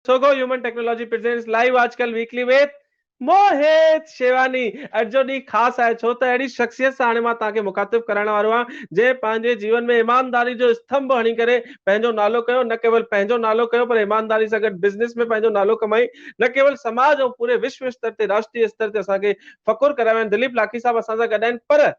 Sogou human technology presents live आजकल weekly with मोहित शेवानी। अॼु जो ॾींहुं ख़ासि आहे छो त अहिड़ी शख़्सियत सां हाणे मां तव्हांखे मुखातिब करण वारो आहियां जंहिं पंहिंजे जीवन में ईमानदारी जो स्तंभ हणी करे पंहिंजो नालो कयो। न केवल पंहिंजो नालो कयो पर ईमानदारी सां गॾु बिज़नेस में पंहिंजो नालो कमाई। न केवल समाज ऐं पूरे विश्व स्तर ते राष्ट्रीय स्तर ते असांखे फ़ख़ुरु करायो आहिनि। दिलीप लाखी साहब असां सां गॾु आहिनि, पर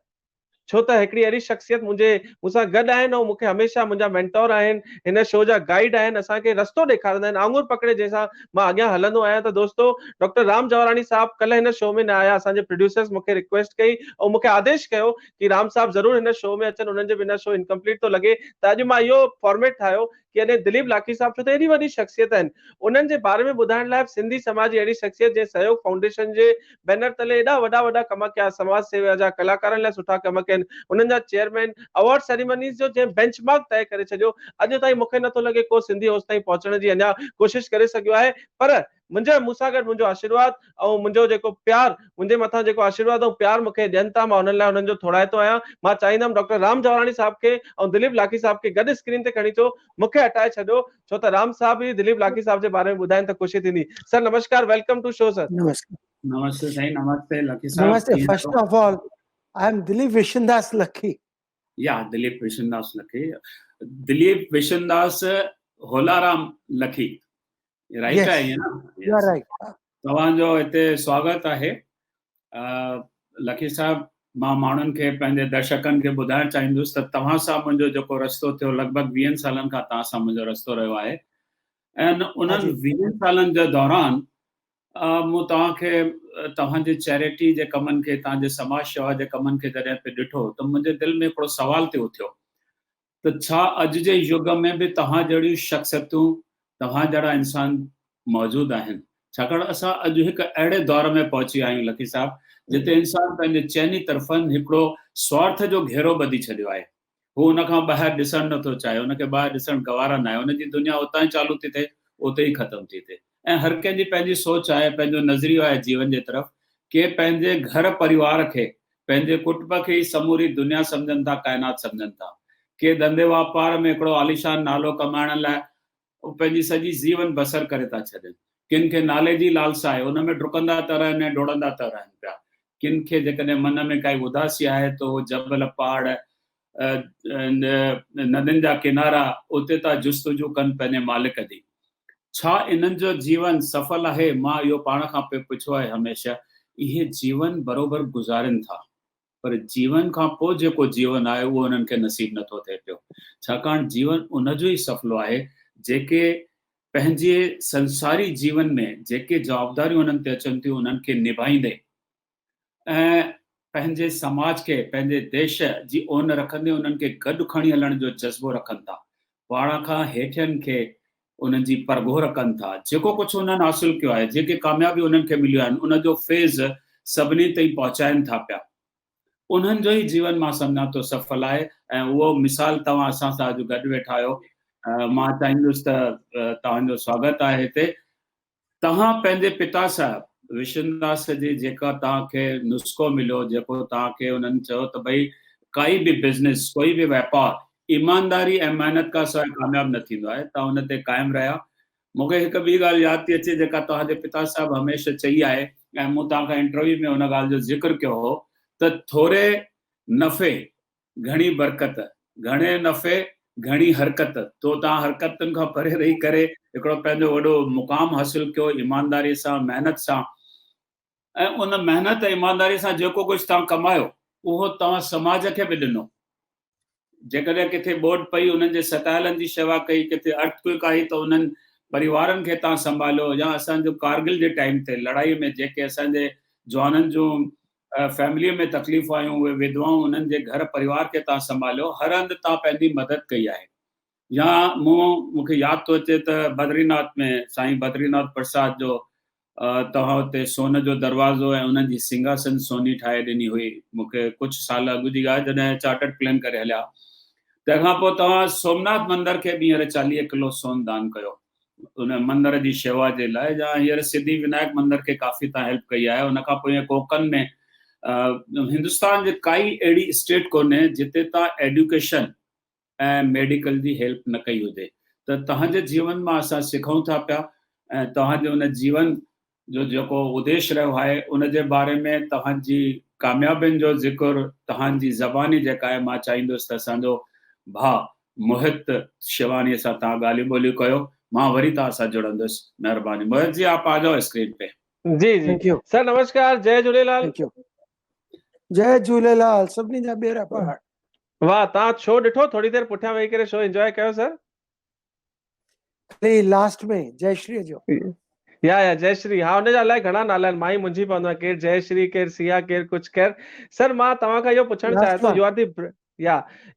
छो त हिकिड़ी अहिड़ी शख़्सियत मूंसां गॾु आहिनि ऐं मूंखे हमेशह मुंहिंजा मेंटोर आहिनि, हिन शो जा गाइड आहिनि, असांखे रस्तो ॾेखारींदा आहिनि, आङुर पकड़े जंहिंसां मां अॻियां हलंदो आहियां। त दोस्तो डॉक्टर राम जवाराणी साहब कल्ह हिन शो में न आया। असांजे प्रोड्यूसर्स मूंखे रिक्वेस्ट कई ऐं मूंखे आदेश कयो कि राम साहब ज़रूर हिन शो में अचनि, उन्हनि जे बिना शो इनकम्प्लीट थो लॻे। त अॼु मां इहो फॉर्मेट ठाहियो कि अॼु दिलीप लाखी साहब छो त एॾी वॾी शख़्सियत आहिनि, उन्हनि जे बारे में ॿुधाइण लाइ सिंधी समाज जी अहिड़ी शख़्सियत जंहिं सहयोग फाउंडेशन जे बैनर तले एॾा वॾा वॾा कम कया, समाज सेवा जा, कलाकारनि लाइ सुठा कम कया, उन्हनि जा चेयरमैन, अवार्ड सेरेमनीज़ जो जंहिं बेंचमार्क तय करे छॾियो, अॼु ताईं मूंखे नथो लॻे को सिंधी होसि ताईं पहुचण जी अञा कोशिशि करे सघियो आहे। पर मूंसां गॾु मुंहिंजो आशीर्वाद ऐं मुंहिंजो जेको प्यार, मुंहिंजे मथां जेको आशीर्वाद ऐं प्यार मूंखे ॾियनि था, मां हुननि लाइ हुननि जो थोराइतो आहियां। मां चाहींदुमि डॉक्टर राम जवाराणी साहब खे ऐं दिलीप लाखी साहब खे गॾु स्क्रीन ते खणी अचो, मूंखे हटाए छॾियो, छो त राम साहब ही दिलीप लाखी साहब जे बारे में ॿुधाइनि त ख़ुशी थींदी। सर नमस्कार, वेलकम टू शो सर। नमस्कार। नमस्ते साईं, नमस्ते लकी साहब। Namaste. First of all, I am Dilip Vishendas Lakhi. Yeah, Dilip Vishendas Lakhi. Dilip Vishendas Holaram Lakhi. Right? Yes, है ना? you are right. तव्हांजो हिते स्वागत आहे। लकी साहब, मां माण्हुनि खे, पंहिंजे दर्शकनि खे ॿुधाइण चाहींदुसि त तव्हां सां मुंहिंजो जेको रस्तो थियो, लॻभॻि 20 सालनि खां तव्हां सां मुंहिंजो रस्तो रहियो आहे ऐं उन्हनि 20 सालनि जे दौरान मूं तव्हांखे तव्हांजे चैरिटी जे कमनि खे, तव्हांजे समाज शेवा जे कमनि खे जॾहिं पे ॾिठो त मुंहिंजे दिलि में हिकिड़ो सवाल ते उथियो त छा अॼु जे युग में बि तव्हां जहिड़ियूं शख़्सियतूं, तव्हां जहिड़ा इंसान मौजूदु आहिनि? छाकाणि असां अॼु हिकु अहिड़े दौर में पहुची आहियूं लकी साहब, जिते इंसान पंहिंजे चइनी तरफ़नि हिकिड़ो स्वार्थ जो घेरो ॿधी छॾियो आहे। हू हुनखां ॿाहिरि ॾिसणु नथो चाहे, हुनखे ॿाहिरि ॾिसणु गवारा न आहे, हुनजी दुनिया उतां ई चालू थी थिए, उते ई ख़तमु थी थिए। ऐं हर कंहिंजी पंहिंजी सोच आहे, पंहिंजो नज़रियो आहे जीवन जे तरफ़। के पंहिंजे घर परिवार खे, पंहिंजे कुटुंब खे ई समूरी दुनिया सम्झनि था, काइनात सम्झनि था। के धंधे वापार में हिकिड़ो आलीशान नालो कमाइण लाइ पंहिंजी सॼी जीवन बसर करे था छॾनि। किन खे नाले जी लालसा आहे, हुन में डुकंदा था रहनि ऐं डोड़ंदा था रहनि पिया। किन खे जेकॾहिं मन में काई उदासी आहे त उहो जबल, पहाड़, नदियुनि जा किनारा, उते था जुस्तजू कनि पंहिंजे मालिक जी। छा इन्हनि जो जीवन सफल आहे? मां इहो पाण खां पुछियो आहे हमेशह। इहे जीवन बरोबर गुज़ारनि था, पर जीवन खां पोइ जेको जीवन आहे उहो उन्हनि खे नसीब नथो थिए पियो। छाकाणि जीवन उनजो ई सफलो आहे जेके पंहिंजे संसारी जीवन में जेके जवाबदारियूं उन्हनि ते अचनि थियूं उन्हनि खे निभाईंदे ऐं पंहिंजे समाज खे, पंहिंजे देश जी ओन रखंदे उन्हनि खे गॾु खणी हलण जो जज़्बो रखनि था। पाण खां हेठियनि खे उन्हनि जी परगोर कनि था। जेको कुझु उन्हनि हासिल कयो आहे, जेके कामयाबी उन्हनि खे मिलियूं आहिनि, उनजो फेज़ सभिनी ताईं पहुचाइनि था पिया। उन्हनि जो ई जीवन मां सम्झां थो सफल आहे ऐं उहो मिसाल तव्हां असां सां अॼु गॾु वेठा आहियो। मां चाहींदुसि त तव्हांजो स्वागत आहे हिते। तव्हां पंहिंजे पिता साहिब विशनदास जी जेका तव्हांखे नुस्ख़ो मिलियो, जेको तव्हांखे उन्हनि चयो त भई काई बि बिज़नेस, कोई बि वापारु ईमानदारी ऐं महिनत खां सवाइ कामयाबु न थींदो आहे, तव्हां हुन ते क़ाइमु रहिया। मूंखे हिकु ॿी ॻाल्हि यादि थी अचे जेका तव्हांजे पिता साहिबु हमेशह चई आहे ऐं मूं तव्हांखां इंटरव्यू में हुन ॻाल्हि जो ज़िक्र कयो हो त थोरे नफ़े घणी बरकत, घणे नफ़े घणी हरकत। तो तव्हां हरकतुनि खां परे रही करे हिकिड़ो पंहिंजो वॾो मुक़ाम हासिल कयो ईमानदारीअ सां, महिनत सां। ऐं उन महिनत ऐं ईमानदारी सां जेको कुझु तव्हां कमायो उहो तव्हां समाज खे बि ॾिनो। जेकॾहिं किथे ॿोॾि पई उन्हनि जे सतायलनि जी शेवा कई, किथे अर्थक्वेक आई त उन्हनि परिवारनि खे तव्हां संभालियो, या असांजो कारगिल जे टाइम ते लड़ाई में जेके असांजे जवाननि जूं फैमिलीअ में तकलीफ़ूं आयूं, उहे विधवाऊं, उन्हनि जे घर परिवार खे तव्हां संभालियो। हर हंधि तव्हां पंहिंजी मदद कई आहे। या मूंखे यादि थो अचे त बद्रीनाथ में साईं बद्रीनाथ प्रसाद जो तव्हां हुते सोन जो दरवाज़ो ऐं उन्हनि जी सिंघासन सोनी ठाहे ॾिनी हुई। मूंखे कुझु साल अॻु जी ॻाल्हि, जॾहिं चार्टर्ड प्लेन करे हलिया। तंहिंखां पोइ तव्हां सोमनाथ मंदर खे बि हींअर 40 किलो सोन दान कयो उन मंदर जी शेवा जे लाइ। या हींअर सिद्धि विनायक मंदर खे काफ़ी तव्हां हेल्प कई आहे। उनखां पोइ कोकन में हिंदुस्तान जे काई अहिड़ी स्टेट कोन्हे जिते तव्हां एडुकेशन ऐं मेडिकल जी हेल्प न कई हुजे। त तव्हांजे जीवन मां असां सिखूं था पिया ऐं तव्हांजो उन जीवन जो जेको उद्देश्य रहियो आहे उन जे बारे में तव्हांजी कामयाबियुनि जो ज़िक्र तव्हांजी ज़बानी जेका आहे मां चाहींदुसि त असांजो भाउ मोहित शिवानीअ सां तव्हां ॻाल्हियूं ॿोलियूं कयो। मां वरी तव्हां सां जुड़ंदुसि। महिरबानी। मोहित जी आप आ जाओ स्क्रीन पे। जी जी Thank you. सर नमस्कार, जय झूलेलाल। Thank you. जय झूलेलाल सभिनी जा ॿेड़ा पार। वाह, तव्हां शो ॾिठो? थोड़ी देरि पुठियां वेही करे शो एंजॉय कयो सर? लास्ट में जयश्री जो या जयश्री, हाँ हुनजा अलाए घणा नाला आहिनि, मां ई मुंझी पवंदो आहियां, केरु जयश्री, केरु सिया, केरु कुझु केरु। सर मां तव्हां खां इहो पुछणु चाहियां लास्ट थो, one.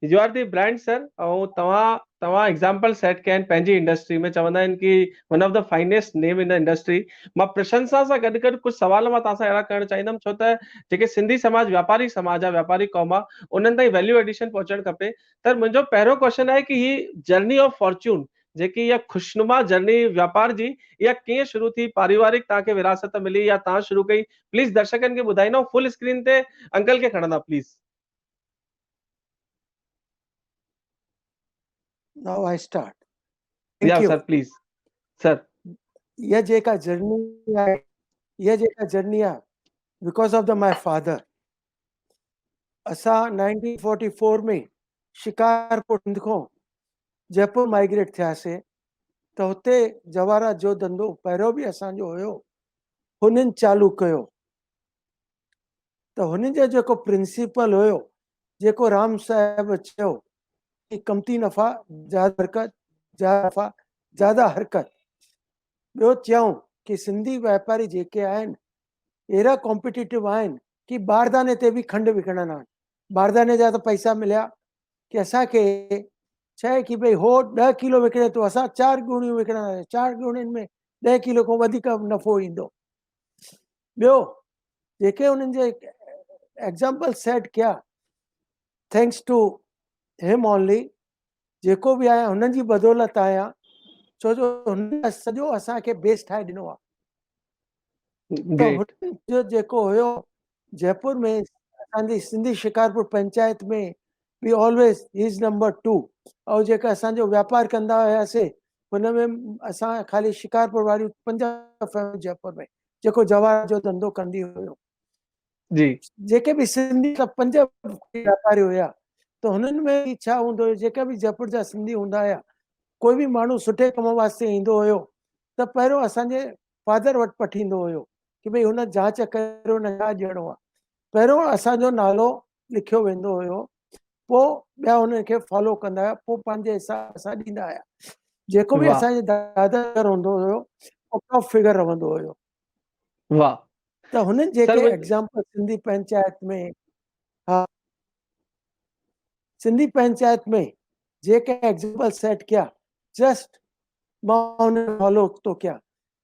U are the brand sir, ऐं तव्हां एग्जाम्पल सेट कया आहिनि पंहिंजी इंडस्ट्री में। चवंदा आहिनि कि one of the finest name in the industry. मां प्रशंसा सां गॾु गॾु कुझु सवाल मां तव्हां सां अहिड़ा करणु चाहींदुमि, छो त जेके सिंधी समाज व्यापारी समाज आहे, व्यापारी क़ौम आहे, उन्हनि ताईं वैल्यू एडिशन पहुचणु खपे। त मुंहिंजो पहिरियों क्वेश्चन आहे कि ही जर्नी ऑफ फॉर्च्यून, जेकी इहा ख़ुशनुमा जर्नी व्यापार जी, इहा कीअं शुरू थी? पारिवारिक तव्हांखे विरासत मिली या तव्हां शुरू कई? प्लीज दर्शकनि खे ॿुधाईंदो। फुल स्क्रीन ते अंकल खे खणंदा प्लीज। Now I start. या thank you. Sir please sir. ये जेका जर्नी आहे, ये जेका जर्नी आहे because of the my father. असां 1944 में शिकारपुर खां जयपुर माइग्रेट थियासीं, त हुते जवाहरात जो धंधो पहिरियों बि असांजो हुयो, हुननि चालू कयो। त हुननि जो जेको प्रिंसिपल हुयो, जेको राम साहिब चयो कि कमती नफ़ा ज्यादा हरकत, ज्यादा नफ़ा ज्यादा हरकत। ॿियो चयूं कि सिंधी वापारी जेके आहिनि अहिड़ा कॉम्पिटिटिव आहिनि कि बारदाने ते बि खंडु विकिणंदा आहिनि। बारदाने जा त पैसा मिलिया कि असांखे छा कि भई हो 10 किलो विकिणे थो, असां 4 गुणियूं विकिणंदासीं, 4 गुणियुनि में 10 किलो खां वधीक नफ़ो ईंदो। ॿियो जेके उन्हनि जे एग्जाम्पल सेट किया, थैंक्स टू हिम ओनली, जेको बि आया हुननि जी बदौलत आया, छो जो हुन सॼो असांखे बेस ठाहे ॾिनो आहे। त हुननि जो जेको हुयो जयपुर में असांजी सिंधी शिकारपुर पंचायत में वी ऑलवेज इज़ नंबर 2। ऐं जेका असांजो वापार कंदा हुआसीं हुन में असां ख़ाली शिकारपुर वारियूं 5 जयपुर में जेको जवाहर जो धंधो कंदी हुयो जी। जेके बि सिंधी 5 वापारी हुया, त हुननि में छा हूंदो हुयो, जेका बि जयपुर जा सिंधी हूंदा हुया, कोई बि माण्हू सुठे कम वास्ते ईंदो हुयो त पहिरियों असांजे फादर वटि पठींदो हुयो कि भई हुन जांच करे हुन छा ॾियणो आहे। पहिरियों असांजो नालो लिखियो वेंदो हुयो, पोइ ॿिया हुननि खे फॉलो कंदा हुया, पोइ पंहिंजे हिसाब सां ॾींदा हुया। जेको बि वाह असांजे दादा हूंदो हुयो टॉप फिगर रहंदो हुयो। वाह त हुननि सर जेके एग्जाम्पल सिंधी पंचायत में, हा सिंधी पंचायत में जेके एग्जाम्पल सेट किया, जस्ट मां हुन फॉलो थो कयां।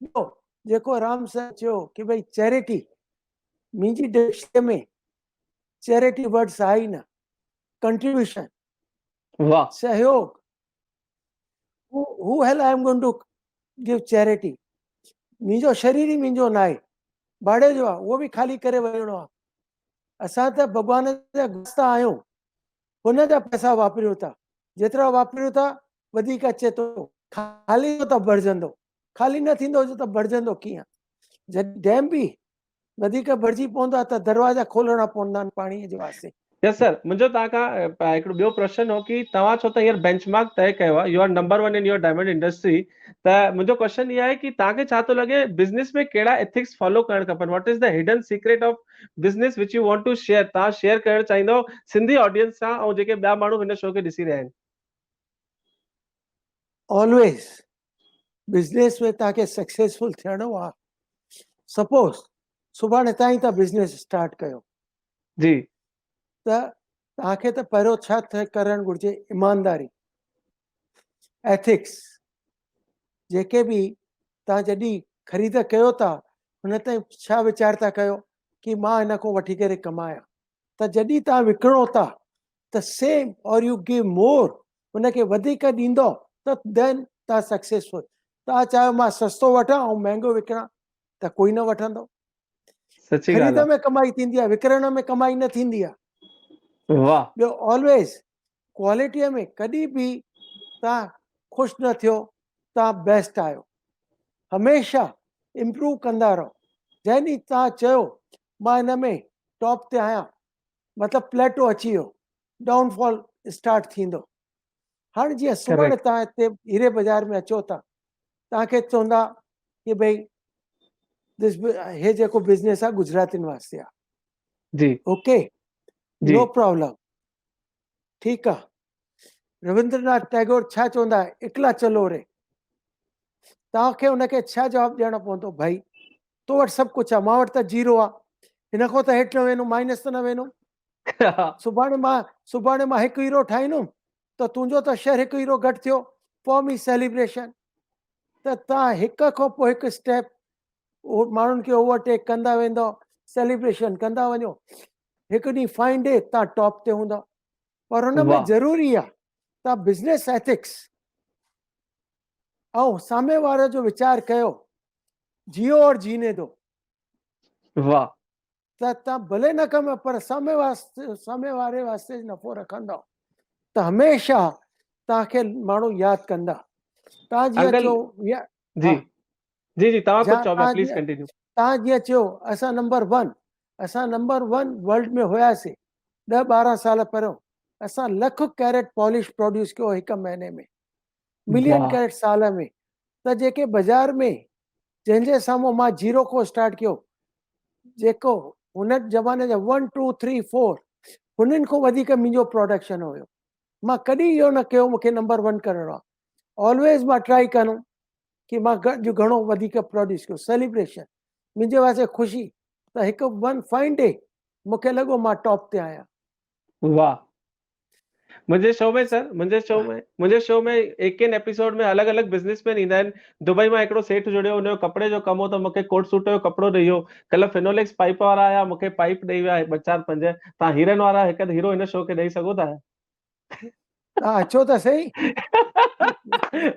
ॿियो जेको राम साहिब चयो कि भई चैरिटी, मुंहिंजी डिक्शनरी में चैरिटी वर्ड्स आहे ई न। कंट्रीब्यूशन, वाह सहयोग, who hell I am going to give charity? मुंहिंजो शरीर ई मुंहिंजो न आहे, भाड़े जो आहे, उहो बि ख़ाली करे वञिणो आहे। असां त भॻवान जा गुस्ता आहियूं, हुन जा पैसा वापरियूं था, जेतिरा वापरियूं था वधीक अचे थो, ख़ाली त भरिजंदो, ख़ाली न थींदो त भरिजंदो कीअं? जॾहिं डैम बि वधीक भरिजी पवंदो आहे त दरवाजा खोलणा पवंदा आहिनि पाणीअ जे वास्ते। यस सर, मुंहिंजो तव्हां खां हिकिड़ो ॿियो प्रश्न हो कि तव्हां छो त हींअर बेंचमार्क तय कयो आहे, U R number 1 in your diamond industry. त मुंहिंजो क्वेश्चन इहा आहे कि तव्हांखे छा थो लॻे बिज़नेस में कहिड़ा एथिक्स फॉलो करणु खपनि? What is the hidden secret of business which you want to share? तव्हां शेयर करणु चाहींदो सिंधी ऑडियंस सां ऐं जेके ॿिया माण्हू हिन शो खे ॾिसी रहिया आहिनि। ऑलवेज बिज़नेस में तव्हांखे सक्सेसफुल थियणो आहे। सपोज सुभाणे ताईं तव्हां बिज़नेस स्टार्ट कयो जी त तव्हांखे त पहिरियों छा करणु घुरिजे? ईमानदारी, एथिक्स। जेके बि तव्हां जॾहिं ख़रीद कयो था हुन ताईं छा वीचार था कयो कि मां हिन खां वठी करे कमाया? त जॾहिं तव्हां विकिणो था त सेम और यू गिव मोर, हुनखे वधीक ॾींदो त देन तव्हां सक्सेसफुल। तव्हां चाहियो मां सस्तो वठां ऐं महांगो विकिणां त कोई न वठंदो। सची ख़रीद ॻाल्हि में कमाई थींदी आहे, विकिरण में कमाई न थींदी आहे। आहे। वाह ॿियो ऑलवेज क्वालिटीअ में कॾहिं बि तव्हां ख़ुशि न थियो, तव्हां बेस्ट आहियो। हमेशा इम्प्रूव कंदा रहो। जंहिं ॾींहुं तव्हां चयो मां हिन में टॉप ते आहियां, मतिलबु प्लेटो अची वियो, डाउनफॉल स्टार्ट थींदो। हाणे जीअं सुभाणे तव्हां हिते हीरे बाज़ार में अचो था, तव्हांखे चवंदा कि भई हे जेको बिज़नेस आहे गुजरातियुनि वास्ते आहे, जी ओके, जी नो प्रॉब्लम, ठीकु आहे। रविंद्रनाथ टैगोर छा चवंदा, इकला चलो रे। तव्हांखे हुनखे छा जवाबु ॾियणो पवंदो, भाई तो वटि सभु कुझु आहे, मां वटि त जीरो आहे, हिन खां त हेठि न वेंदुमि, माइनस त न वेंदुमि। सुभाणे मां हिकु हीरो ठाहींदुमि त तुंहिंजो त शेयर हिकु हीरो घटि थियो, फॉर मी सेलिब्रेशन। त तव्हां हिक खां पोइ हिकु स्टेप माण्हुनि खे ओवरटेक कंदा वेंदो, सेलिब्रेशन कंदा वञो, हिकु ॾींहुं फाइन डे तव्हां टॉप ते हूंदो। पर हुन में वाह ज़रूरी आहे तव्हां बिज़नेस एथिक्स ऐं सामे वारे जो वीचार कयो, जियो और जीने दो। वाह त तव्हां भले न कमु पर सामे वारे वास्ते नफ़ो रखंदव त हमेशह तव्हांखे माण्हू यादि कंदा। तव्हां जीअं अंकल चयो जी हा, जी जी तव्हां कुझु चओ, तव्हां प्लीज जीअं कंटिन्यू। तव्हां जीअं चयो असां नंबर 1, असां नंबर 1 वर्ल्ड में हुयासीं 10-12 साल पहिरियों। असां 1,00,000 कैरेट पॉलिश प्रोड्यूस कयो हिकु महीने में, मिलियन वाह कैरेट साल में। त जेके बाज़ार में जंहिंजे साम्हूं मां जीरो को स्टार्ट कयो, जेको हुन ज़माने जा 1 2 3 4 हुननि खां वधीक मुंहिंजो प्रोडक्शन हुयो। मां कॾहिं इहो न कयो मूंखे नंबर 1 करिणो आहे। ऑलवेज़ मां ट्राई कंदुमि कि मां घणो वधीक प्रोड्यूस कयो। सेलिब्रेशन मुंहिंजे वास्ते ख़ुशी त हिकु वन फाइन डे मूंखे लॻो मां टॉप ते आहियां। वाह। मुंहिंजे शो में एक एपिसोड में अलॻि अलॻि बिज़नेसमैन ईंदा आहिनि। दुबई मां हिकिड़ो सेठ जुड़ियो, हुनजो कपिड़े जो कमु हो त मूंखे कोट सूट जो कपिड़ो ॾेई वियो। कल्ह फिनोलेक्स पाइप वारा आया, मूंखे पाइप ॾेई विया 2-4-5। तव्हां हीरन वारा हिकु हीरो हिन शो खे ॾेई सघो था? तव्हां अचो त सही।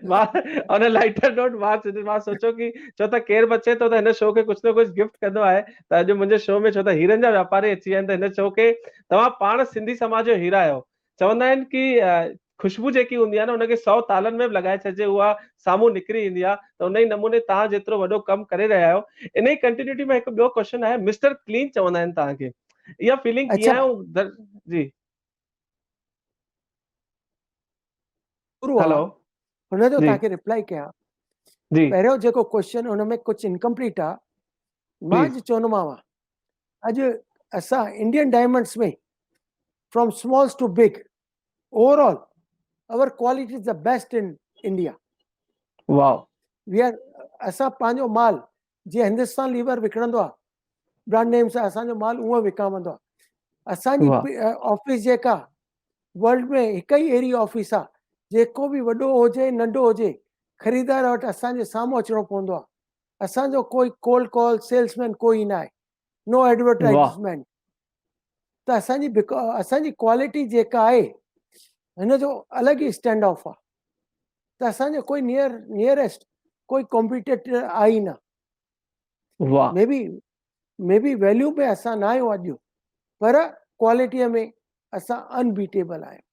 मां ऑन अ लाइटर नोट मां सोचो कि छो त केरु बचे थो त हिन शो खे कुझु न कुझु गिफ्ट कंदो आहे। त अॼु मुंहिंजे शो में छो त हीरनि जा वापारी अची विया आहिनि, त हिन शो खे तव्हां पाण सिंधी समाज जो हीरा आहियो। चवंदा आहिनि कि ख़ुशबू जेकी हूंदी आहे न, हुनखे 100 तालनि में बि लॻाए छॾिजे, उहा साम्हूं निकिरी ईंदी आहे। त उन ई नमूने तव्हां जेतिरो वॾो कमु करे रहिया आहियो, इन ई कंटिन्यूटी में हिकु ॿियो क्वेश्चन आहे। मिस्टर क्लीन चवंदा आहिनि तव्हांखे, इहा फीलिंग कीअं अच्छा, आहे? जी शुरू हेलो आहे हुनजो जी तव्हांखे रिप्लाई कयां। जी पहिरियों जेको क्वेश्चन हुन में कुझु इनकम्प्लीट आहे। मां प्लीज। अॼु चवंदोमांव, अॼु असां इंडियन डायमंड्स में from smalls to big, overall our quality is the best in India. वाह We are असां पंहिंजो माल जीअं हिंदुस्तान लीवर विकिणंदो आहे ब्रांड नेम सां, असांजो माल उहो विकामंदो आहे। असांजी वाह ऑफिस जेका वर्ल्ड में हिकु ई अहिड़ी ऑफिस आहे, जेको बि वॾो हुजे नंढो हुजे, ख़रीदार वटि असांजे साम्हूं अचिणो पवंदो आहे। असांजो कोई कोल्ड कॉल सेल्समैन कोई न आहे, नो वाह एडवर्टाइज़मेंट। त असांजी क्वालिटी जेका आहे हिन जो अलॻि ई स्टैंड ऑफ आहे। त असांजो कोई नियरेस्ट कोई कॉम्पिटिटर आहे ई न। वाह मे बी वैल्यू में असां न आहियूं अॼु, पर क्वालिटीअ में असां अनबीटेबल आहियूं।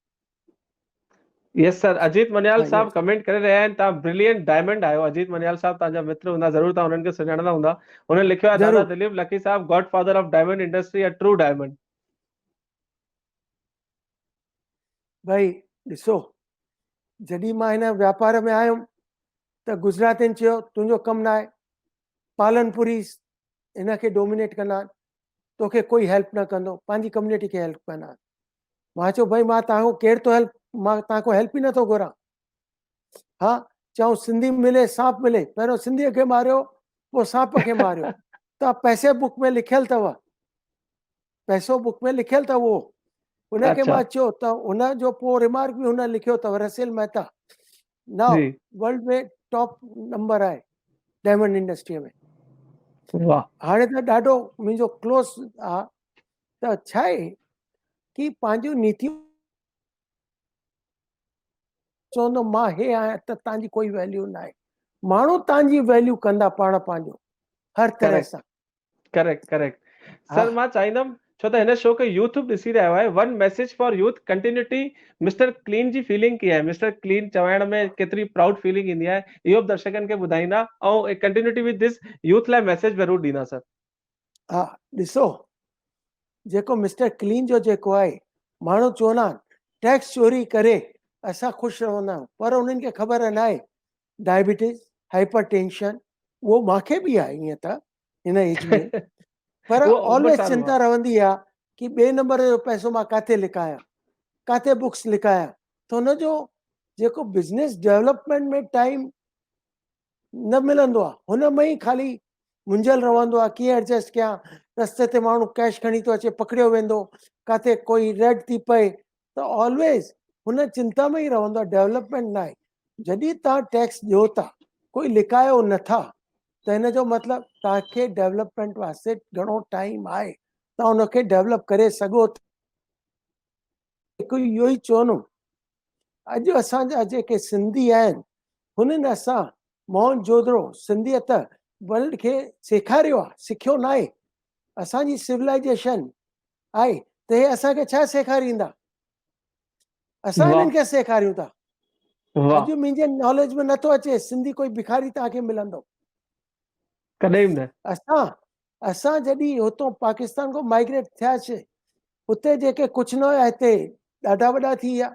यस सर। अजीत मनियाल हाँ, साहब yes. कमेंट करे रहिया आहिनि, तव्हां ब्रिलियंट डायमंड आहियो। अजीत मनियाल साहब तव्हांजा मित्र हूंदा, ज़रूर तव्हां हुननि खे सुञाणंदा हूंदा। हुननि लिखियो आहे, दादा ज़रूर दिलीप लकी साहब godfather of diamond industry, a true diamond. भाई ॾिसो, जॾहिं मां हिन वापार में आयुमि त गुजरातियुनि चयो तुंहिंजो कमु न आहे, पालनपुरी हिन खे डोमिनेट कंदा आहिनि, तोखे कोई हेल्प न कंदो, पंहिंजी कम्युनिटी खे हेल्प कंदा आहिनि। मां चयो भाई मां तव्हांखो केरु थो हेल्प, मां तव्हांखो हेल्प ई नथो घुरां। हा, चऊं सिंधी मिले सांप मिले, पहिरियों सिंधीअ खे मारियो पोइ सांप खे मारियो। त पैसे बुक में लिखियल अथव, पैसो बुक में लिखियल अथव उहो। हुनखे अच्छा मां चयो त हुनजो पोइ रिमार्क बि हुन लिखियो अथव, रसेल मेहता नाउ जी वर्ल्ड में टॉप नंबर आहे डायमंड इंडस्ट्रीअ में। वाह हाणे त ॾाढो मुंहिंजो क्लोज आहे। त छा आहे कि पंहिंजूं नीतियूं चवंदो मां हे आहियां त तव्हांजी कोई वैल्यू न आहे। माण्हू तव्हांजी वैल्यू कंदा पाण पंहिंजो हर तरह करेक्ट सां। Correct correct. हा सर मां चाहींदुमि छो त हिन शो खे यूथ बि ॾिसी रहियो आहे। One message for youth continuity mister clean ji feeling की आहे। मिस्टर क्लीन चवाइण में केतिरी प्राउड फीलिंग ईंदी आहे, इहो बि दर्शकनि खे ॿुधाईंदा ऐं कंटिन्यूटी विद दिस यूथ लाइ मैसेज ज़रूरु ॾींदा सर। हा ॾिसो, जेको मिस्टर क्लीन जो जेको आहे, माण्हू चवंदा आहिनि टैक्स चोरी करे असां ख़ुशि रहंदा आहियूं, पर उन्हनि खे ख़बर न आहे डायबिटीज़, हाइपर टेंशन उहो मूंखे बि आहे ईअं त हिन एज में, पर उहो ऑलवेज उमिरि चिंता रहंदी आहे कि ॿिए नंबर जो पैसो मां किथे लिकायां, किथे बुक्स लिकायां। त हुनजो जेको बिज़नेस डेवलपमेंट में टाइम न मिलंदो आहे, हुन में ई ख़ाली मुंझल रहंदो आहे कीअं एडजस्ट कयां। रस्ते ते माण्हू कैश खणी थो अचे, पकड़ियो वेंदो, किथे कोई रेड थी पए, त ऑलवेज हुन चिंता में ई रहंदो आहे, डेवलपमेंट न आहे। जॾहिं तव्हां टैक्स ॾियो था, कोई लिकायो नथा, त हिन जो मतिलबु तव्हांखे डेवलपमेंट वास्ते घणो टाइम आहे, तव्हां हुनखे डेवलप करे सघो था। हिकु इहो ई चवंदुमि, अॼु असांजा जेके सिंधी आहिनि हुननि असां मोहन जोदड़ो सिंधियत वर्ल्ड खे सेखारियो आहे, सिखियो न आहे। असांजी सिविलाइजेशन आहे त हे असांखे छा सेखारींदा, असां वाह हिननि खे सेखारियूं था। वाह, अॼु मुंहिंजे नॉलेज में नथो अचे सिंधी कोई भिखारी तव्हांखे मिलंदो। कॾहिं बि न। असां जॾहिं हुतां पाकिस्तान खां माइग्रेट थियासीं, हुते जेके कुझु न हुया हिते ॾाढा वॾा थी विया,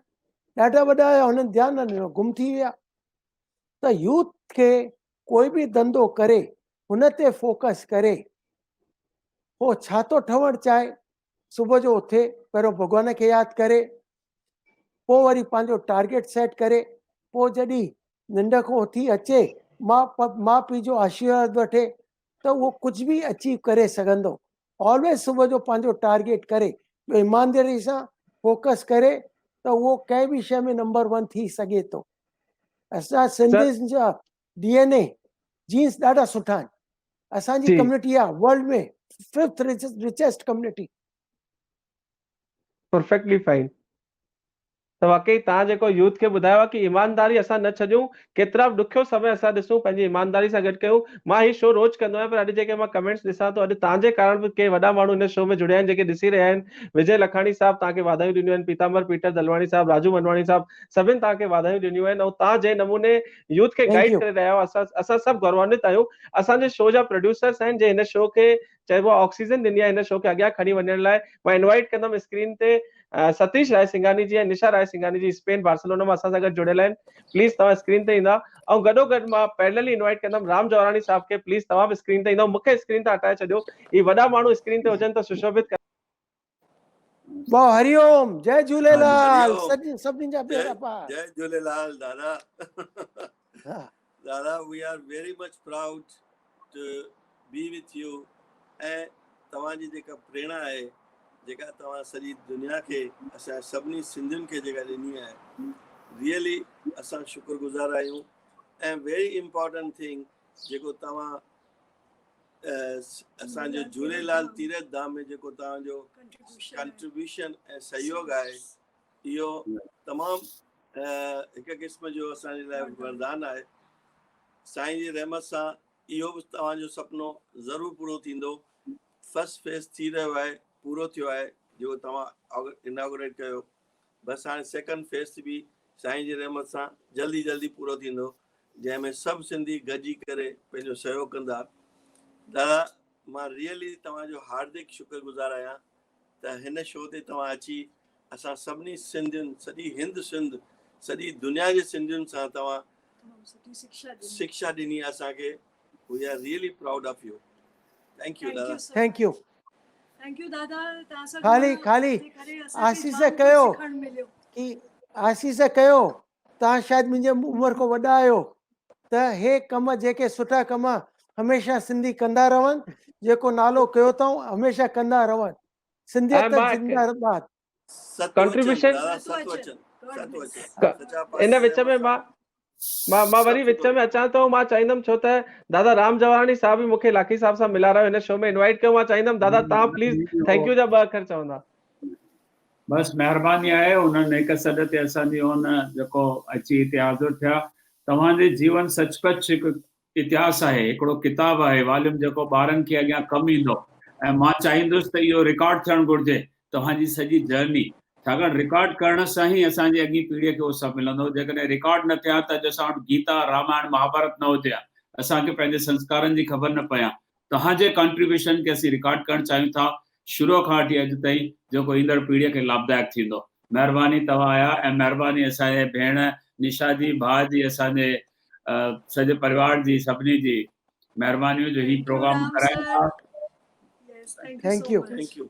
ॾाढा वॾा हुया, हुननि ध्यानु न ॾिनो, गुम थी विया। त यूथ खे कोई बि धंधो करे हुन ते फोकस करे, पोइ छा थो ठहणु चाहे, सुबुह जो उथे पहिरियों भॻवान खे यादि करे, पोइ वरी पंहिंजो टारगेट सेट करे, पोइ जॾहिं निंड खां उथी अचे माउ पीउ जो आशीर्वाद वठे, त उहो कुझु बि अचीव करे सघंदो। ऑलवेज सुबुह जो पंहिंजो टारगेट करे, ईमानदारी सां फोकस करे, त उहो कंहिं बि शइ में नंबर 1 थी सघे थो। असां सिंधियुनि जा DNA जीन्स ॾाढा सुठा आहिनि। असांजी जी कम्युनिटी आहे वर्ल्ड में 5th richest community. Perfectly fine. त वाकई तव्हां जेको यूथ खे ॿुधायो आहे कि ईमानदारी असां न छॾियूं, केतिरा बि ॾुखियो समय असां ॾिसूं पंहिंजी ईमानदारी सां गॾु कयूं। मां ही शो रोज़ कंदो आहियां, पर अॼु जेके मां कमेंट्स ॾिसां थो, अॼु तव्हांजे कारण बि के वॾा माण्हू हिन शो में जुड़िया आहिनि जेके ॾिसी रहिया आहिनि। विजय लखाणी साहब तव्हांखे वाधायूं ॾिनियूं आहिनि, पीताम्बर पीटर दलवाणी साहब, राजू मनवाणी साहब, सभिनि तव्हांखे वाधायूं ॾिनियूं आहिनि। ऐं तव्हां जंहिं नमूने यूथ खे थैंक गाइड यू। करे रहिया आहियो, असां सभु गौरवान्वित आहियूं। असांजे शो जा प्रोड्यूसर्स आहिनि जे हिन शो खे चइबो आहे ऑक्सीजन ॾिनी आहे हिन शो खे अॻियां खणी वञण लाइ। मां इनवाइट कंदुमि स्क्रीन ते सतीश राय सिंघानी जी ऐं निशा राय सिंघानी जी, स्पेन बार्सिलोना में असां सां गॾु जुड़ियल आहिनि। प्लीज़ तव्हां स्क्रीन ते ईंदा। ऐं गॾोगॾु मां पैरेलली इनवाइट कंदुमि राम जवाराणी साहब खे, प्लीज़ तव्हां बि स्क्रीन ते ईंदव। मूंखे स्क्रीन ते हटाए छॾियो, ही वॾा माण्हू स्क्रीन ते हुजनि त सुशोभित। वाह, हरिओम, जय झूलेलाल, हरिओम, सभिनी जा बेड़ा जय पार। जय झूलेलाल दादा। हा, दादा, we are very much proud to be with you। ऐं तव्हांजी जेका प्रेरणा आहे, जेका तव्हां सॼी दुनिया खे, असां सभिनी सिंधियुनि खे जेका ॾिनी आहे, रियली असां शुक्रगुज़ार आहियूं। ऐं वेरी इम्पोर्टेंट थिंग जेको तव्हां असांजो झूलेलाल तीरथ धाम में जेको तव्हांजो कंट्रीब्यूशन ऐं सहयोग आहे, इहो तमामु हिकु क़िस्म जो असांजे लाइ वरदान आहे। साईं जी रहमत सां इहो बि तव्हांजो सुपिनो ज़रूरु पूरो थींदो। फर्स्ट फेज़ थी रहियो आहे, पूरो थियो आहे, जेको तव्हां इनॉग्रेट कयो। बसि हाणे सेकंड फेज़ बि साईं जी रहमत सां जल्दी पूरो थींदो, जंहिंमें सभु सिंधी गॾिजी करे पंहिंजो सहयोग कंदा। दादा, मां रियली तव्हांजो हार्दिक शुक्रगुज़ार आहियां त हिन शो ते तव्हां अची असां सभिनी सिंधियुनि, सॼी हिंद सिंध, सॼी दुनिया जे सिंधियुनि सां तव्हां शिक्षा ॾिनी असांखे। We are really proud of you. Thank you दादा। Thank you. थैंक यू दादा। खाली आशीष कयो कि आशीष कयो, तव्हां शायदि मुंहिंजे उमिरि खां वॾा आहियो, त हे कम जेके सुठा कम हमेशह सिंधी कंदा रहनि, जेको नालो कयो अथऊं हमेशह कंदा रहनि। सिंधियत जिंदाबाद। कंट्रीब्यूशन इन विच में मां वरी विच में अचां थो। मां चाहींदुमि, छो त दादा राम जवानी साहब बि मूंखे लाखी साहब सां मिलारायो, हिन शो में इनवाइट कयो। मां चाहींदुमि दादा तव्हां प्लीज़ थैंक यू जा 2 अखर चवंदा। बसि महिरबानी आहे, उन्हनि हिकु सॾ ते असांजी हुन जेको अची हिते हाज़िर थिया। तव्हांजे जीवन सचपच हिकु इतिहास आहे, हिकिड़ो किताबु आहे, वॉल्यूम जेको ॿारनि खे अॻियां कमु ईंदो। ऐं मां चाहींदुसि त इहो रिकॉर्ड थियणु घुरिजे तव्हांजी सॼी जर्नी, छाकाणि रिकॉर्ड करण सां ई असांजी अॻी पीढ़ीअ खे उहो सभु मिलंदो। जेकॾहिं रिकॉर्ड न थिया त अॼु असां वटि गीता, रामायण, महाभारत न हुजे हा, असांखे पंहिंजे संस्कारनि जी ख़बर न पए हा। तव्हांजे कॉन्ट्रीब्यूशन खे असीं रिकॉर्ड करणु चाहियूं था, शुरूअ खां वठी अॼु ताईं, जेको ईंदड़ पीढ़ीअ खे लाभदायक थींदो। महिरबानी तव्हां आया, ऐं महिरबानी असांजे भेण निशा जी, भाउ जी, असांजे सॼे परिवार जी, सभिनी जी महिरबानियूं जो ही Thank you, प्रोग्राम Ram कराइनि sir. था। Yes, thank you Thank so you. much. Thank U.